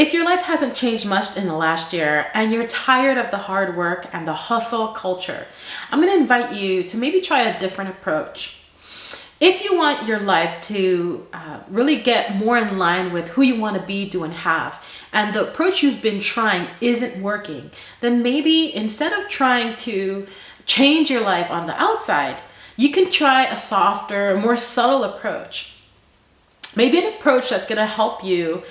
If your life hasn't changed much in the last year and you're tired of the hard work and the hustle culture, I'm going to invite you to maybe try a different approach. If you want your life to really get more in line with who you want to be, do, and have, and the approach you've been trying isn't working, then maybe instead of trying to change your life on the outside, you can try a softer, more subtle approach. Maybe an approach that's going to help you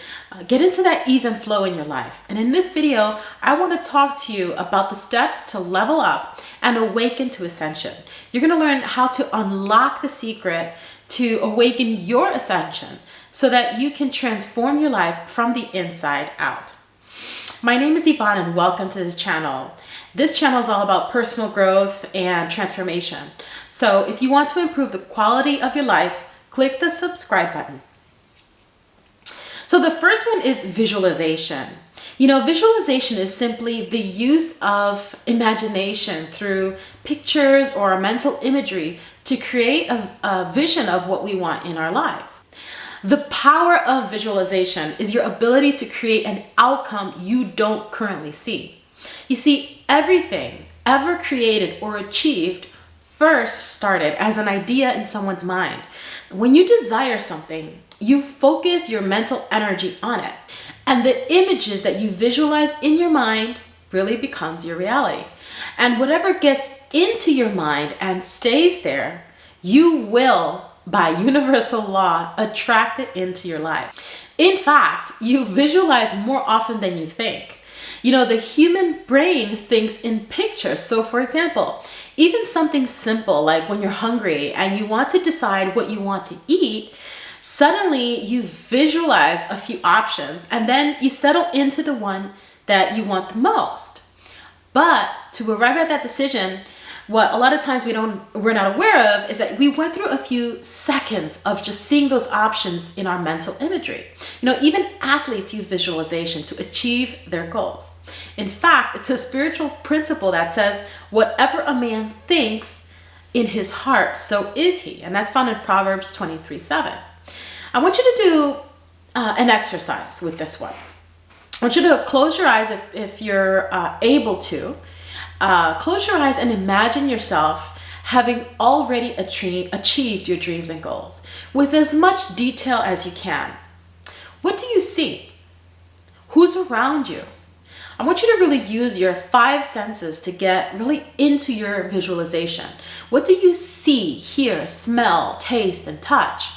get into that ease and flow in your life. And in this video, I want to talk to you about the steps to level up and awaken to ascension. You're going to learn how to unlock the secret to awaken your ascension so that you can transform your life from the inside out. My name is Yvonne and welcome to this channel. This channel is all about personal growth and transformation. So if you want to improve the quality of your life, click the subscribe button. So the first one is visualization. Visualization is simply the use of imagination through pictures or mental imagery to create a vision of what we want in our lives. The power of visualization is your ability to create an outcome you don't currently see. You see, everything ever created or achieved first started as an idea in someone's mind. When you desire something, you focus your mental energy on it, and the images that you visualize in your mind really becomes your reality. And whatever gets into your mind and stays there, you will, by universal law, attract it into your life. In fact, you visualize more often than you think. The human brain thinks in pictures. So for example, even something simple like when you're hungry and you want to decide what you want to eat, suddenly you visualize a few options and then you settle into the one that you want the most. But to arrive at that decision, what a lot of times we're not aware of is that we went through a few seconds of just seeing those options in our mental imagery. Even athletes use visualization to achieve their goals. In fact, it's a spiritual principle that says, whatever a man thinks in his heart, so is he. And that's found in Proverbs 23:7. I want you to do an exercise with this one. I want you to close your eyes if you're able to. Close your eyes and imagine yourself having already achieved your dreams and goals with as much detail as you can. What do you see? Who's around you? I want you to really use your 5 senses to get really into your visualization. What do you see, hear, smell, taste, and touch?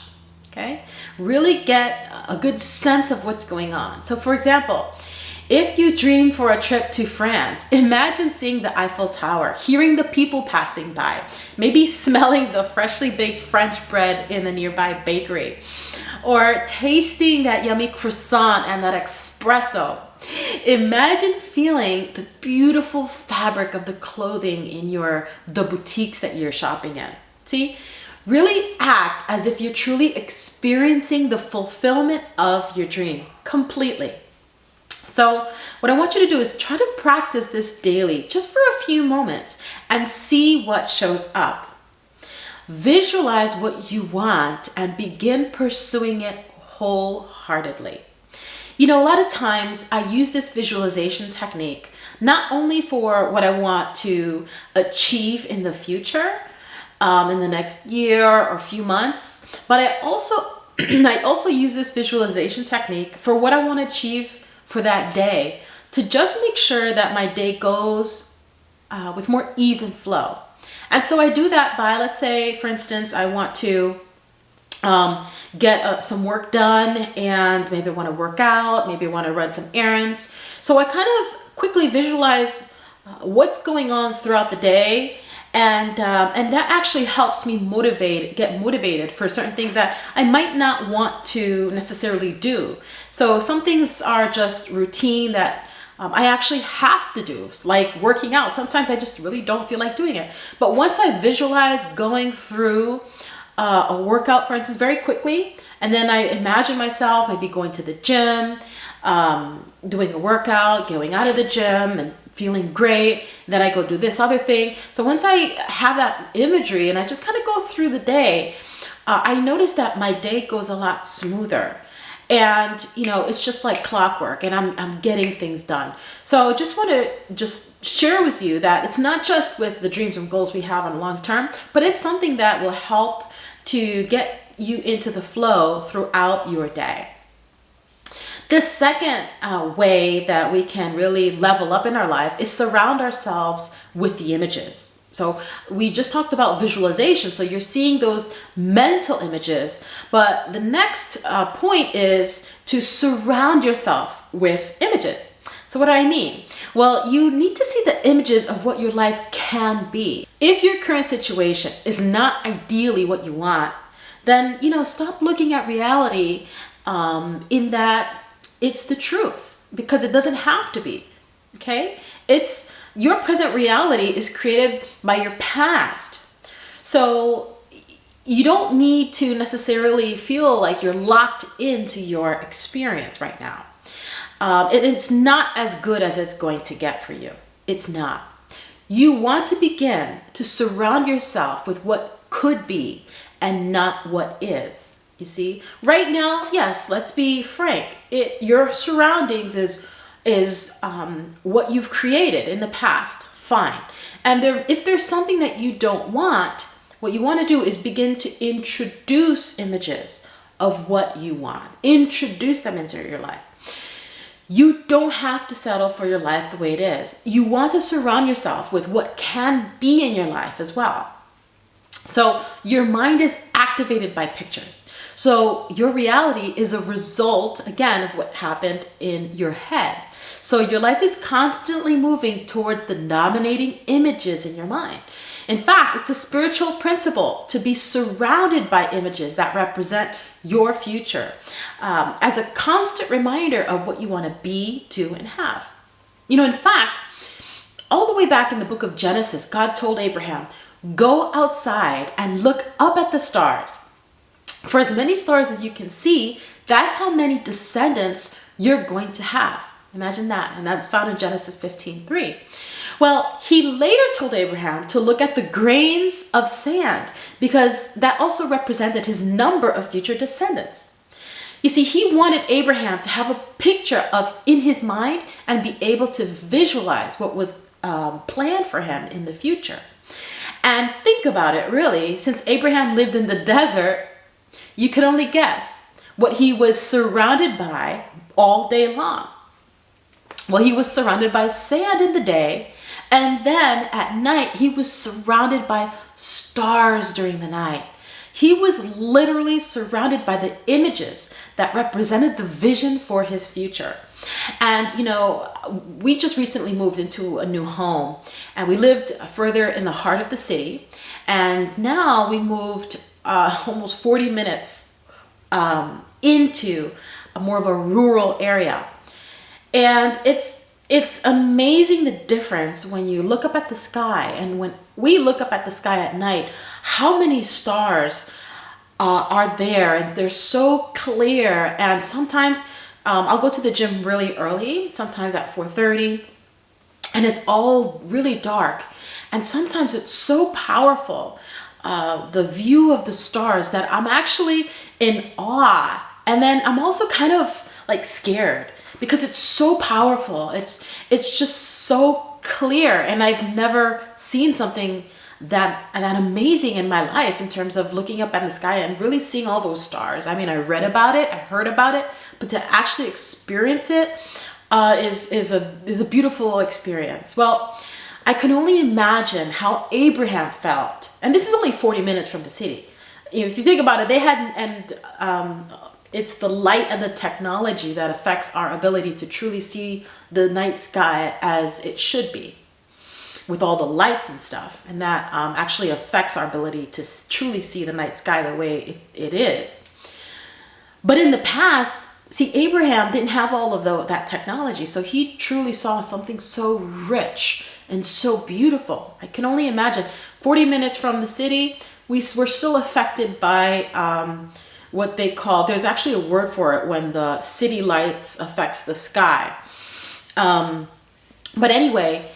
Okay? Really get a good sense of what's going on. So for example, if you dream for a trip to France, imagine seeing the Eiffel Tower, hearing the people passing by, maybe smelling the freshly baked French bread in a nearby bakery, or tasting that yummy croissant and that espresso. Imagine feeling the beautiful fabric of the clothing in the boutiques that you're shopping in. See? Really act as if you're truly experiencing the fulfillment of your dream completely. So what I want you to do is try to practice this daily, just for a few moments, and see what shows up. Visualize what you want and begin pursuing it wholeheartedly. A lot of times I use this visualization technique not only for what I want to achieve in the future, in the next year or few months, but I also use this visualization technique for what I want to achieve for that day, to just make sure that my day goes with more ease and flow. And so I do that by, let's say, for instance, I want to get some work done, and maybe I want to work out, maybe I want to run some errands. So I kind of quickly visualize what's going on throughout the day, and that actually helps me get motivated for certain things that I might not want to necessarily do. So some things are just routine that I actually have to do, like working out. Sometimes I just really don't feel like doing it. But once I visualize going through a workout, for instance, very quickly, and then I imagine myself maybe going to the gym, doing a workout, going out of the gym and feeling great. Then I go do this other thing. So once I have that imagery and I just kind of go through the day, I notice that my day goes a lot smoother. And, it's just like clockwork, and I'm getting things done. So I just want to just share with you that it's not just with the dreams and goals we have on long term, but it's something that will help to get you into the flow throughout your day. The second way that we can really level up in our life is surround ourselves with the images. So we just talked about visualization. So you're seeing those mental images, but the next point is to surround yourself with images. So what do I mean? Well, you need to see the images of what your life can be. If your current situation is not ideally what you want, then, stop looking at reality in that it's the truth, because it doesn't have to be, okay? Your present reality is created by your past. So you don't need to necessarily feel like you're locked into your experience right now. It's not as good as it's going to get for you. It's not. You want to begin to surround yourself with what could be and not what is. You see, right now, yes, let's be frank. Your surroundings is what you've created in the past. Fine. And if there's something that you don't want, what you want to do is begin to introduce images of what you want. Introduce them into your life. You don't have to settle for your life the way it is. You want to surround yourself with what can be in your life as well. So your mind is activated by pictures. So your reality is a result, again, of what happened in your head. So your life is constantly moving towards the dominating images in your mind. In fact, it's a spiritual principle to be surrounded by images that represent your future, as a constant reminder of what you want to be, do, and have. In fact, all the way back in the book of Genesis, God told Abraham, go outside and look up at the stars. For as many stars as you can see, that's how many descendants you're going to have. Imagine that. And that's found in Genesis 15:3. Well, he later told Abraham to look at the grains of sand, because that also represented his number of future descendants. You see, he wanted Abraham to have a picture in his mind and be able to visualize what was planned for him in the future. And think about it, really, since Abraham lived in the desert, you can only guess what he was surrounded by all day long. Well, he was surrounded by sand in the day, and then at night he was surrounded by stars during the night. He was literally surrounded by the images that represented the vision for his future. And, we just recently moved into a new home, and we lived further in the heart of the city. And now we moved almost 40 minutes into more of a rural area. And it's amazing the difference when you look up at the sky, and when we look up at the sky at night, how many stars are there, and they're so clear. And sometimes I'll go to the gym really early, sometimes at 4:30, and it's all really dark. And sometimes it's so powerful, the view of the stars, that I'm actually in awe. And then I'm also kind of like scared, because it's so powerful. It's just so clear, and I've never seen something that amazing in my life in terms of looking up at the sky and really seeing all those stars. I mean, I read about it, I heard about it, but to actually experience it is a beautiful experience. Well, I can only imagine how Abraham felt, and this is only 40 minutes from the city. If you think about it, they hadn't, it's the light and the technology that affects our ability to truly see the night sky as it should be, with all the lights and stuff. And that actually affects our ability to truly see the night sky the way it is. But in the past, see, Abraham didn't have all of that technology. So he truly saw something so rich and so beautiful. I can only imagine 40 minutes from the city, we're still affected by what they call, there's actually a word for it when the city lights affects the sky. But anyway,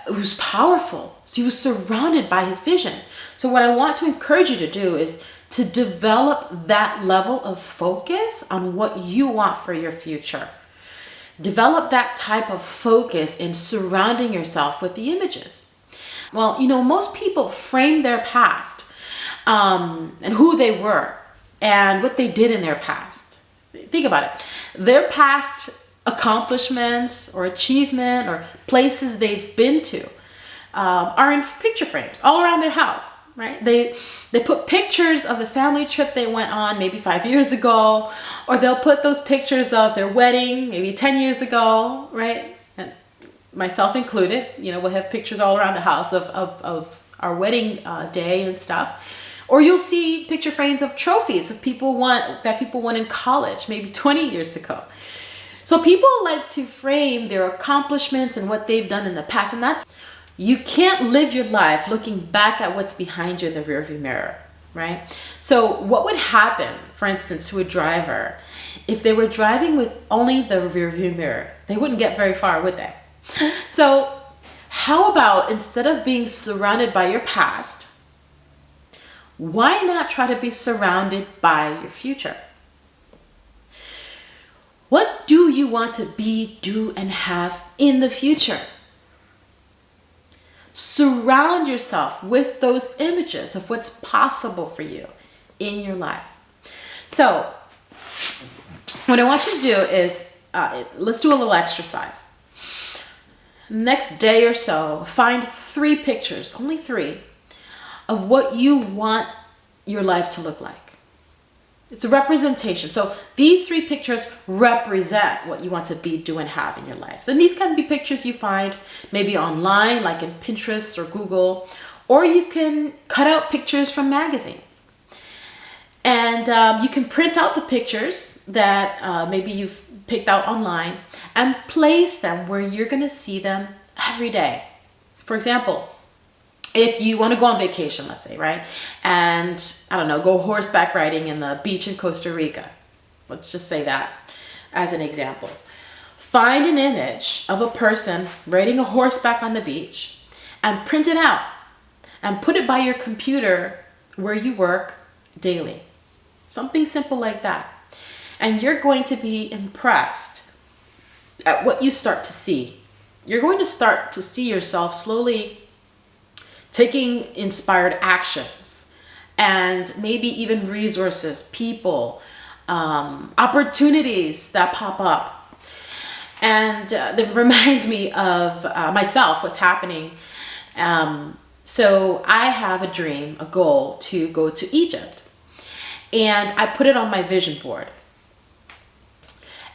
it was powerful. So he was surrounded by his vision. So what I want to encourage you to do is to develop that level of focus on what you want for your future. Develop that type of focus in surrounding yourself with the images. Well, most people frame their past and who they were and what they did in their past. Think about it. Their past accomplishments or achievement or places they've been to are in picture frames all around their house, right? They put pictures of the family trip they went on maybe 5 years ago, or they'll put those pictures of their wedding maybe 10 years ago, right? And myself included, we'll have pictures all around the house of our wedding day and stuff. Or you'll see picture frames of trophies of people won in college maybe 20 years ago. So people like to frame their accomplishments and what they've done in the past, and you can't live your life looking back at what's behind you in the rearview mirror, right? So what would happen, for instance, to a driver if they were driving with only the rearview mirror? They wouldn't get very far, would they? So how about, instead of being surrounded by your past, why not try to be surrounded by your future? What do you want to be, do, and have in the future? Surround yourself with those images of what's possible for you in your life. So what I want you to do is, let's do a little exercise. Next day or so, find 3 pictures, only 3, of what you want your life to look like. It's a representation. So these 3 pictures represent what you want to be, do, and have in your life. And these can be pictures you find maybe online, like in Pinterest or Google, or you can cut out pictures from magazines. And you can print out the pictures that maybe you've picked out online and place them where you're going to see them every day. For example, if you want to go on vacation, let's say, right? And I don't know, go horseback riding in the beach in Costa Rica. Let's just say that as an example. Find an image of a person riding a horseback on the beach and print it out and put it by your computer where you work daily. Something simple like that. And you're going to be impressed at what you start to see. You're going to start to see yourself slowly taking inspired actions and maybe even resources, people, opportunities that pop up. And that reminds me of myself, what's happening. So I have a dream, a goal to go to Egypt. And I put it on my vision board.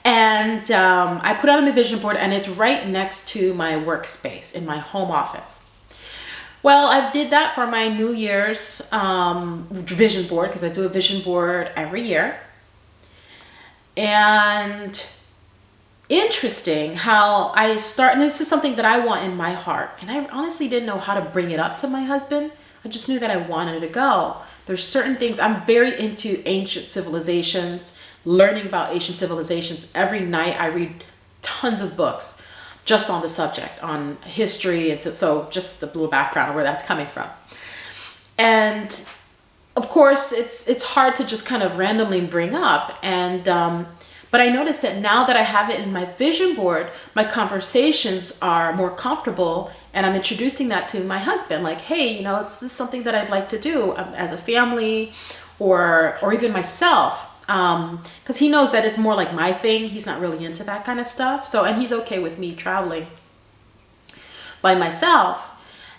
And I put it on my vision board, and it's right next to my workspace in my home office. Well, I did that for my New Year's vision board, because I do a vision board every year. And interesting how I start, and this is something that I want in my heart. And I honestly didn't know how to bring it up to my husband. I just knew that I wanted to go. There's certain things, I'm very into ancient civilizations, learning about ancient civilizations. Every night I read tons of books just on the subject, on history, and so just the little background of where that's coming from. And of course, it's hard to just kind of randomly bring up. And but I noticed that now that I have it in my vision board, my conversations are more comfortable, and I'm introducing that to my husband, like, hey, this is something that I'd like to do as a family, or even myself. Because he knows that it's more like my thing. He's not really into that kind of stuff. So, and he's okay with me traveling by myself.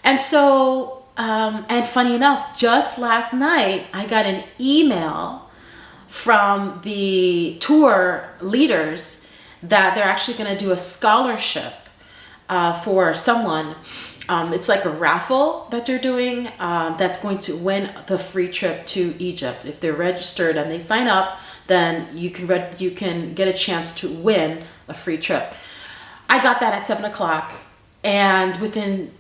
And so, and funny enough, just last night, I got an email from the tour leaders that they're actually going to do a scholarship for someone. It's like a raffle that they're doing that's going to win the free trip to Egypt. If they're registered and they sign up, then you can get a chance to win a free trip. I got that at 7:00, and within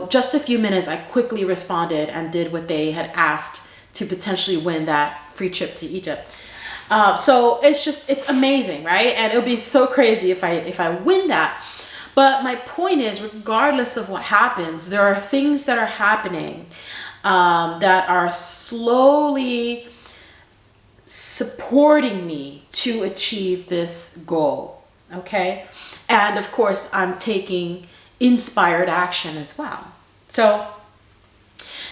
just a few minutes, I quickly responded and did what they had asked to potentially win that free trip to Egypt. So it's amazing, right? And it would be so crazy if I win that. But my point is, regardless of what happens, there are things that are happening that are slowly supporting me to achieve this goal. Okay. And of course, I'm taking inspired action as well. So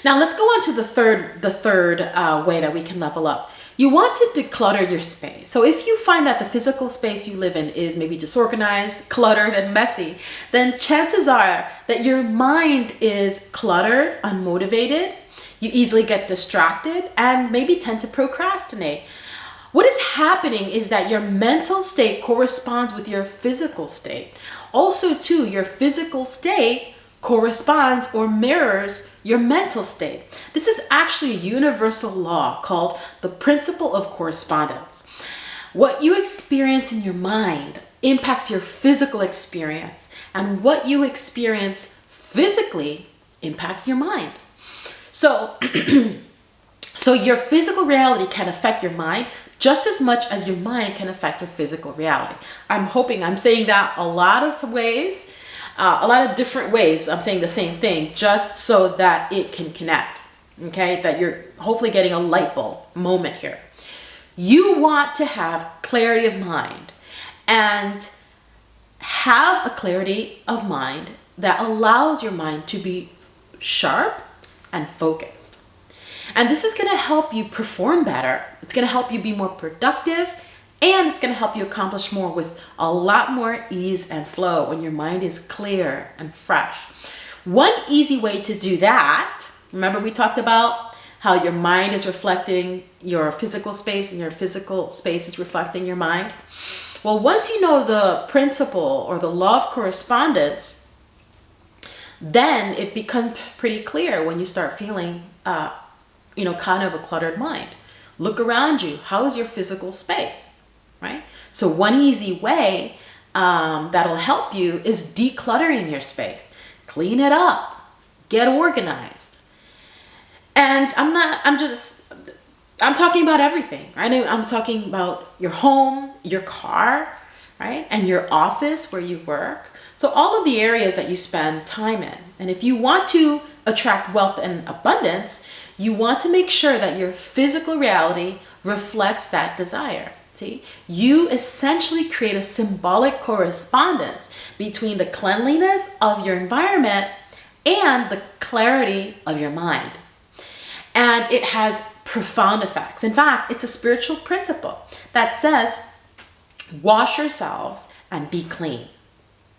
now let's go on to the third way that we can level up. You want to declutter your space. So if you find that the physical space you live in is maybe disorganized, cluttered, and messy, then chances are that your mind is cluttered, unmotivated. You easily get distracted and maybe tend to procrastinate. What is happening is that your mental state corresponds with your physical state. Also, too, your physical state corresponds or mirrors your mental state. This is actually a universal law called the principle of correspondence. What you experience in your mind impacts your physical experience, and what you experience physically impacts your mind. So, so your physical reality can affect your mind just as much as your mind can affect your physical reality. I'm hoping I'm saying that a lot of ways. A lot of different ways. I'm saying the same thing just so that it can connect. Okay, that you're hopefully getting a light bulb moment here. You want to have clarity of mind and have a clarity of mind that allows your mind to be sharp and focused. And this is going to help you perform better. It's going to help you be more productive, and it's going to help you accomplish more with a lot more ease and flow when your mind is clear and fresh. One easy way to do that, remember we talked about how your mind is reflecting your physical space and your physical space is reflecting your mind. Well, once you know the principle or the law of correspondence, then it becomes pretty clear when you start feeling, kind of a cluttered mind. Look around you. How is your physical space? Right? So one easy way that'll help you is decluttering your space. Clean it up. Get organized. And I'm talking about everything, right? I'm talking about your home, your car, right? And your office where you work. So all of the areas that you spend time in. And if you want to attract wealth and abundance, you want to make sure that your physical reality reflects that desire. See, you essentially create a symbolic correspondence between the cleanliness of your environment and the clarity of your mind. And it has profound effects. In fact, it's a spiritual principle that says, wash yourselves and be clean.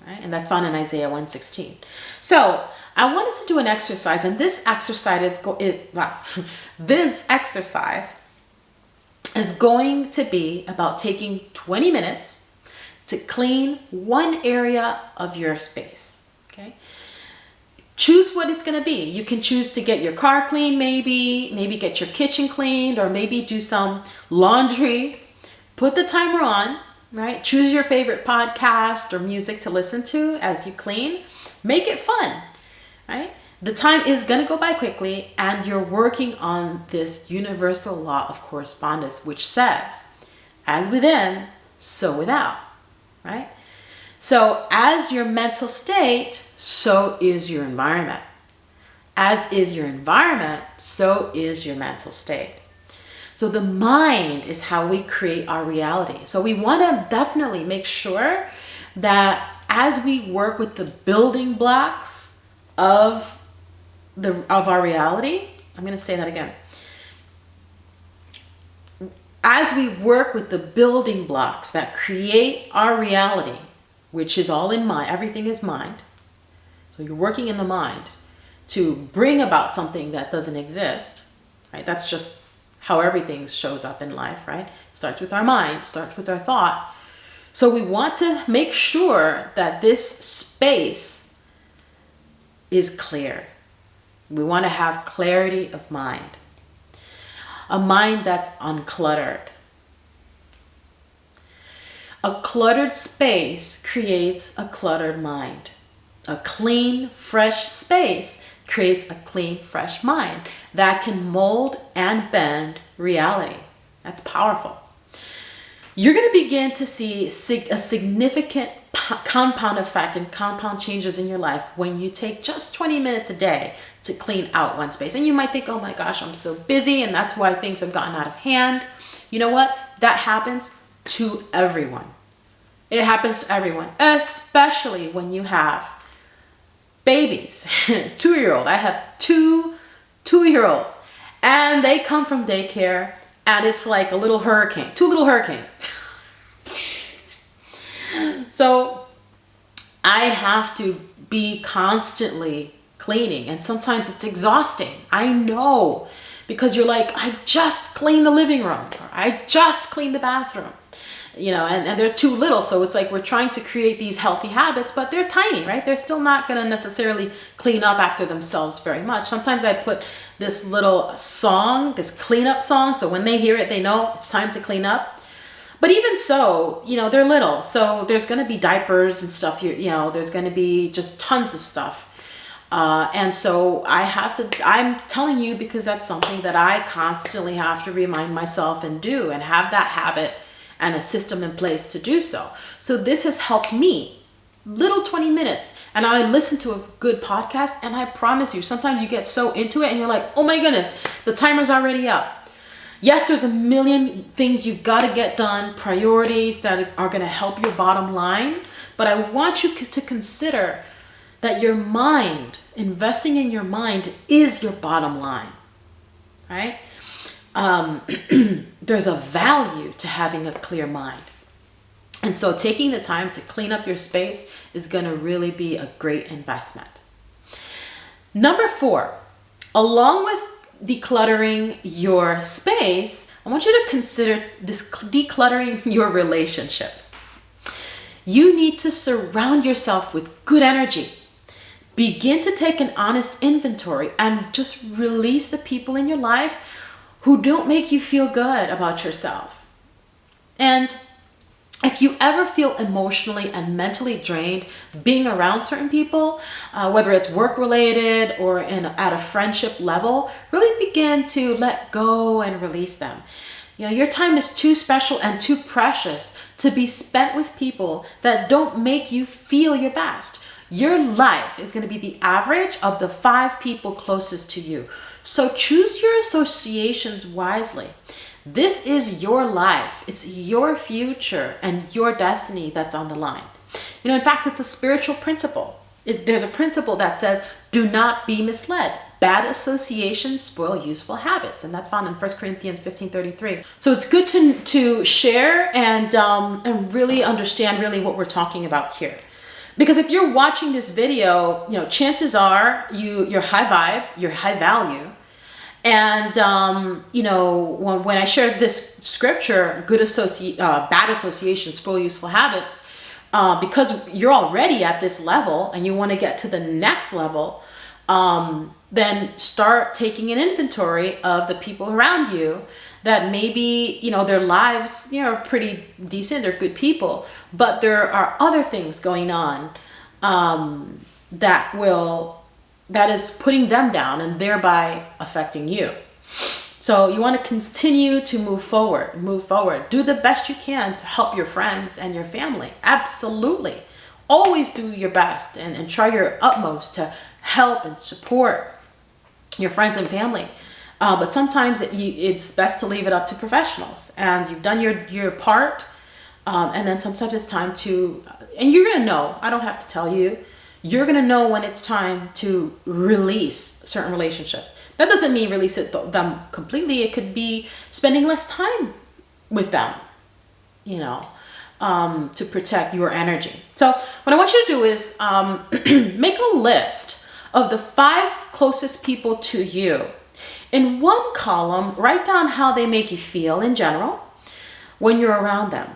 Right? And that's found in Isaiah 1:16. So I want us to do an exercise, and this exercise is going to be about taking 20 minutes to clean one area of your space. Okay. Choose what it's going to be. You can choose to get your car clean, maybe get your kitchen cleaned, or maybe do some laundry. Put the timer on, right? Choose your favorite podcast or music to listen to as you clean. Make it fun, right? The time is going to go by quickly, and you're working on this universal law of correspondence, which says, as within, so without, right? So as your mental state, so is your environment. As is your environment, so is your mental state. So the mind is how we create our reality. So we want to definitely make sure that as we work with the building blocks of our reality, I'm going to say that again. As we work with the building blocks that create our reality, which is all in mind, everything is mind. So you're working in the mind to bring about something that doesn't exist, right? That's just how everything shows up in life, right? Starts with our mind, starts with our thought. So we want to make sure that this space is clear. We want to have clarity of mind. A mind that's uncluttered. A cluttered space creates a cluttered mind. A clean, fresh space creates a clean, fresh mind that can mold and bend reality. That's powerful. You're going to begin to see a significant compound effect and compound changes in your life when you take just 20 minutes a day to clean out one space. And you might think, oh my gosh, I'm so busy, and that's why things have gotten out of hand. You know what? That happens to everyone. It happens to everyone, especially when you have babies. 2-year-old. I have two-year-olds, and they come from daycare, and it's like a little hurricane, 2 little hurricanes. So I have to be constantly cleaning, and sometimes it's exhausting. I know, because you're like, I just cleaned the living room, or I just cleaned the bathroom, you know, and they're too little. So it's like we're trying to create these healthy habits, but they're tiny, right? They're still not going to necessarily clean up after themselves very much. Sometimes I put this little song, this cleanup song, so when they hear it, they know it's time to clean up. But even so, you know, they're little, so there's going to be diapers and stuff, you know, there's going to be just tons of stuff. And so I'm telling you, because that's something that I constantly have to remind myself and do, and have that habit and a system in place to do so. So this has helped me, little 20 minutes. And I listen to a good podcast, and I promise you, sometimes you get so into it and you're like, oh my goodness, the timer's already up. Yes, there's a million things you've got to get done, priorities that are going to help your bottom line. But I want you to consider that your mind, investing in your mind, is your bottom line, right? There's a value to having a clear mind. And so taking the time to clean up your space is going to really be a great investment. Number 4, along with decluttering your space, I want you to consider decluttering your relationships. You need to surround yourself with good energy. Begin to take an honest inventory and just release the people in your life who don't make you feel good about yourself. And if you ever feel emotionally and mentally drained being around certain people, whether it's work related or at a friendship level, really begin to let go and release them. You know, your time is too special and too precious to be spent with people that don't make you feel your best. Your life is going to be the average of the 5 people closest to you. So choose your associations wisely. This is your life. It's your future and your destiny that's on the line. You know, in fact, it's a spiritual principle. There's a principle that says, do not be misled. Bad associations spoil useful habits. And that's found in 1 Corinthians 15:33. So it's good to share and really understand really what we're talking about here. Because if you're watching this video, you know, chances are you're high vibe, you're high value. And, you know, when I shared this scripture, bad associations spoil useful habits, because you're already at this level and you want to get to the next level, then start taking an inventory of the people around you that maybe, you know, their lives, you know, are pretty decent, they're good people, but there are other things going on that is putting them down and thereby affecting you. So you want to continue to move forward. Do the best you can to help your friends and your family. Absolutely. Always do your best and try your utmost to help and support your friends and family. But sometimes it's best to leave it up to professionals. And you've done your part. And then sometimes it's time to, and you're going to know, I don't have to tell you, you're going to know when it's time to release certain relationships. That doesn't mean release them completely. It could be spending less time with them, you know, to protect your energy. So what I want you to do is make a list of the 5 closest people to you. In one column, write down how they make you feel in general when you're around them.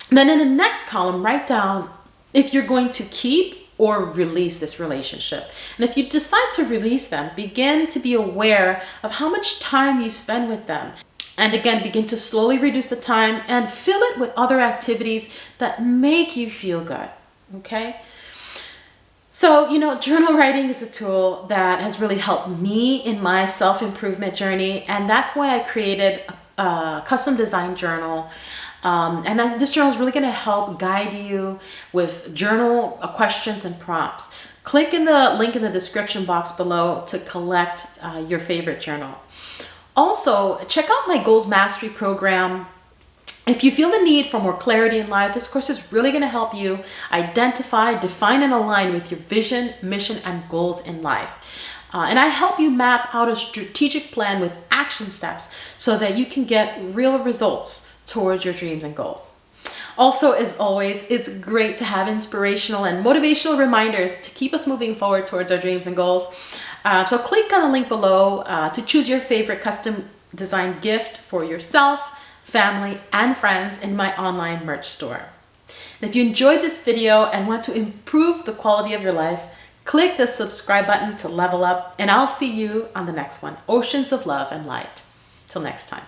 Then in the next column, write down if you're going to keep or release this relationship. And if you decide to release them, begin to be aware of how much time you spend with them. And again, begin to slowly reduce the time and fill it with other activities that make you feel good, okay? So, you know, journal writing is a tool that has really helped me in my self-improvement journey. And that's why I created a custom design journal. And this journal is really going to help guide you with journal questions and prompts. Click in the link in the description box below to collect your favorite journal. Also, check out my Goals Mastery program. If you feel the need for more clarity in life, this course is really going to help you identify, define, and align with your vision, mission, and goals in life. And I help you map out a strategic plan with action steps so that you can get real results towards your dreams and goals. Also, as always, it's great to have inspirational and motivational reminders to keep us moving forward towards our dreams and goals. So click on the link below to choose your favorite custom designed gift for yourself, family, and friends in my online merch store. And if you enjoyed this video and want to improve the quality of your life, click the subscribe button to level up, and I'll see you on the next one. Oceans of love and light. Till next time.